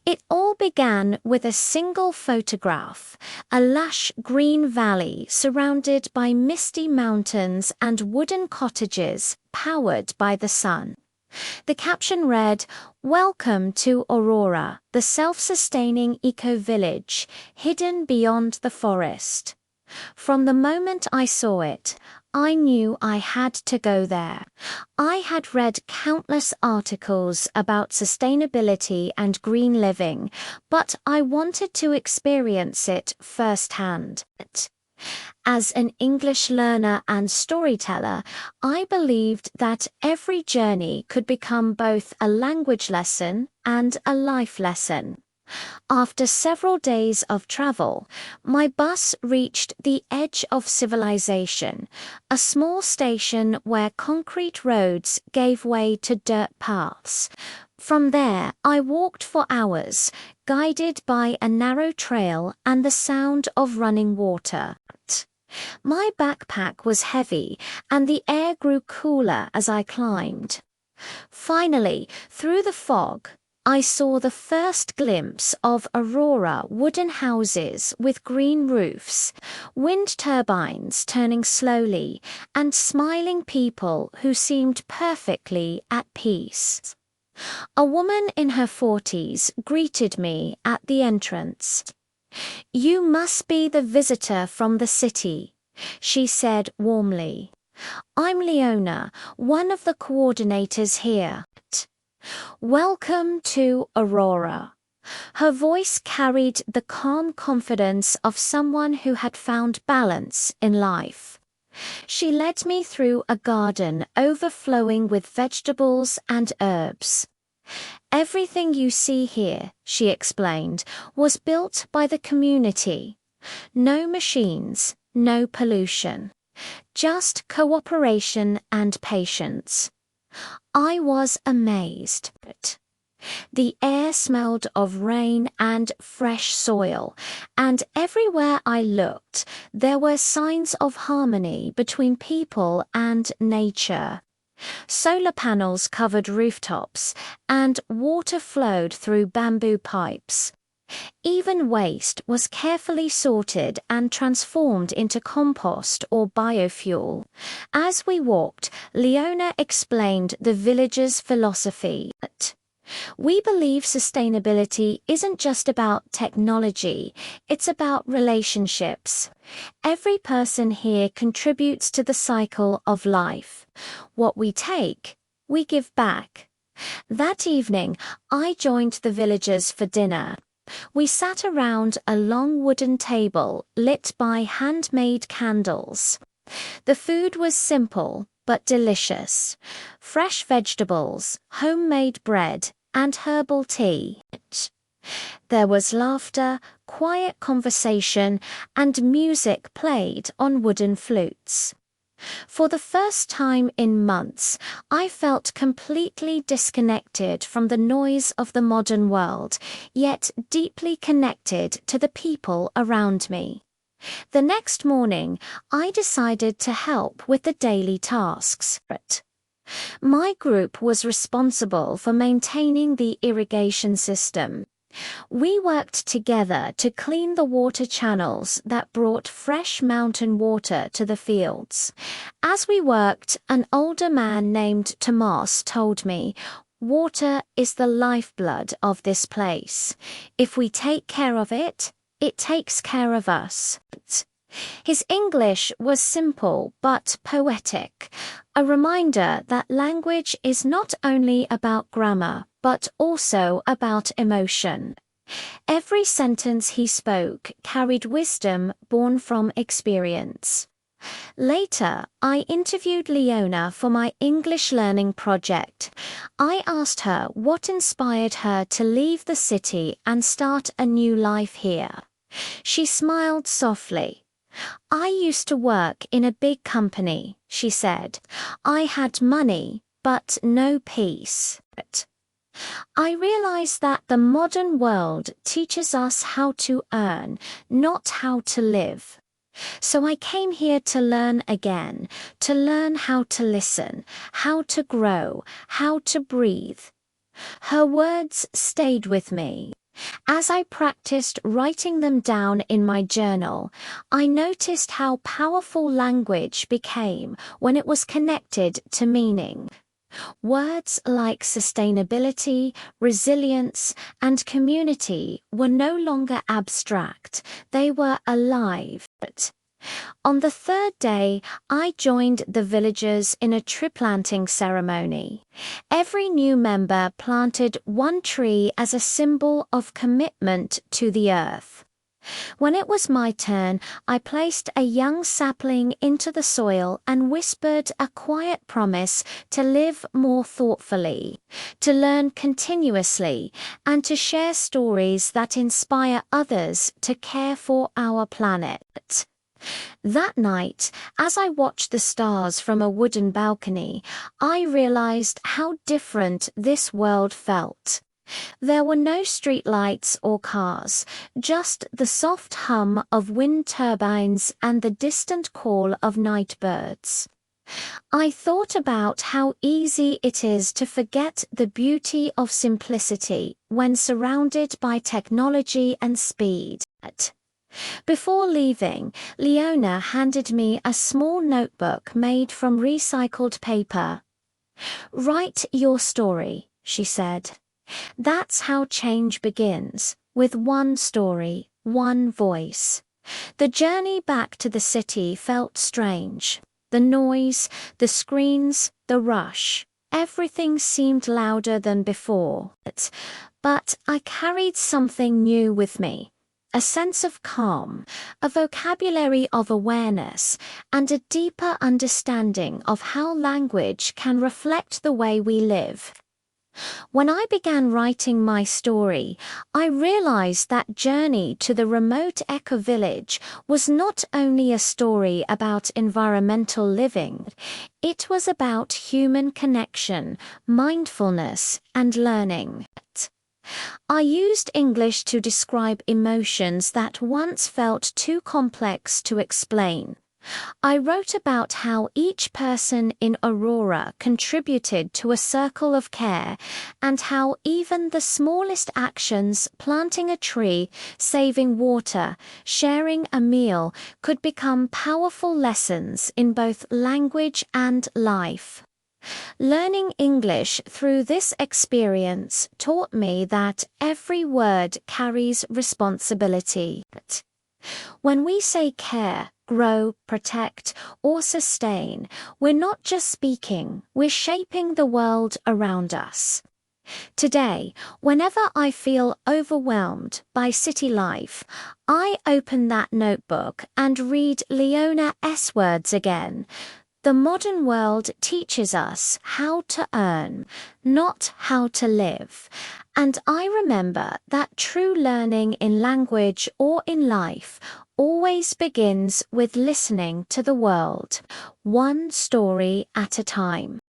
It all began with a single photograph, a lush green valley surrounded by misty mountains and wooden cottages powered by the sun. The caption read, "Welcome to Aurora, the self-sustaining eco-village hidden beyond the forest." From the moment I saw it, I knew I had to go there. I had read countless articles about sustainability and green living, but I wanted to experience it firsthand. As an English learner and storyteller, I believed that every journey could become both a language lesson and a life lesson. After several days of travel, my bus reached the edge of civilization, a small station where concrete roads gave way to dirt paths. From there, I walked for hours, guided by a narrow trail and the sound of running water. My backpack was heavy, and the air grew cooler as I climbed. Finally, through the fog, I saw the first glimpse of Aurora wooden houses with green roofs, wind turbines turning slowly, and smiling people who seemed perfectly at peace. A woman in her 40s greeted me at the entrance. "You must be the visitor from the city," she said warmly. "I'm Leona, one of the coordinators here. Welcome to Aurora." Her voice carried the calm confidence of someone who had found balance in life. She led me through a garden overflowing with vegetables and herbs. "Everything you see here," she explained, "was built by the community. No machines, no pollution. Just cooperation and patience." I was amazed. The air smelled of rain and fresh soil, and everywhere I looked, there were signs of harmony between people and nature. Solar panels covered rooftops, and water flowed through bamboo pipes. Even waste was carefully sorted and transformed into compost or biofuel. As we walked, Leona explained the village's philosophy. "We believe sustainability isn't just about technology, it's about relationships. Every person here contributes to the cycle of life. What we take, we give back." That evening, I joined the villagers for dinner. We sat around a long wooden table lit by handmade candles. The food was simple but delicious. Fresh vegetables, homemade bread, and herbal tea. There was laughter, quiet conversation, and music played on wooden flutes. For the first time in months, I felt completely disconnected from the noise of the modern world, yet deeply connected to the people around me. The next morning, I decided to help with the daily tasks. My group was responsible for maintaining the irrigation system. We worked together to clean the water channels that brought fresh mountain water to the fields. As we worked, an older man named Tomas told me, "Water is the lifeblood of this place. If we take care of it, it takes care of us." His English was simple but poetic, a reminder that language is not only about grammar, but also about emotion. Every sentence he spoke carried wisdom born from experience. Later, I interviewed Leona for my English learning project. I asked her what inspired her to leave the city and start a new life here. She smiled softly. "I used to work in a big company," she said. "I had money, but no peace. I realized that the modern world teaches us how to earn, not how to live. So I came here to learn again, to learn how to listen, how to grow, how to breathe." Her words stayed with me. As I practiced writing them down in my journal, I noticed how powerful language became when it was connected to meaning. Words like sustainability, resilience, and community were no longer abstract, they were alive. On the third day, I joined the villagers in a tree planting ceremony. Every new member planted one tree as a symbol of commitment to the earth. When it was my turn, I placed a young sapling into the soil and whispered a quiet promise to live more thoughtfully, to learn continuously, and to share stories that inspire others to care for our planet. That night, as I watched the stars from a wooden balcony, I realized how different this world felt. There were no streetlights or cars, just the soft hum of wind turbines and the distant call of night birds. I thought about how easy it is to forget the beauty of simplicity when surrounded by technology and speed. Before leaving, Leona handed me a small notebook made from recycled paper. "Write your story," she said. "That's how change begins, with one story, one voice." The journey back to the city felt strange. The noise, the screens, the rush. Everything seemed louder than before. But I carried something new with me. A sense of calm, a vocabulary of awareness, and a deeper understanding of how language can reflect the way we live. When I began writing my story, I realized that journey to the remote eco-village was not only a story about environmental living, it was about human connection, mindfulness, and learning. I used English to describe emotions that once felt too complex to explain. I wrote about how each person in Aurora contributed to a circle of care, and how even the smallest actions, planting a tree, saving water, sharing a meal, could become powerful lessons in both language and life. Learning English through this experience taught me that every word carries responsibility. When we say care, grow, protect, or sustain, we're not just speaking, we're shaping the world around us. Today, whenever I feel overwhelmed by city life, I open that notebook and read Leona's words again. The modern world teaches us how to earn, not how to live. And I remember that true learning in language or in life always begins with listening to the world, one story at a time.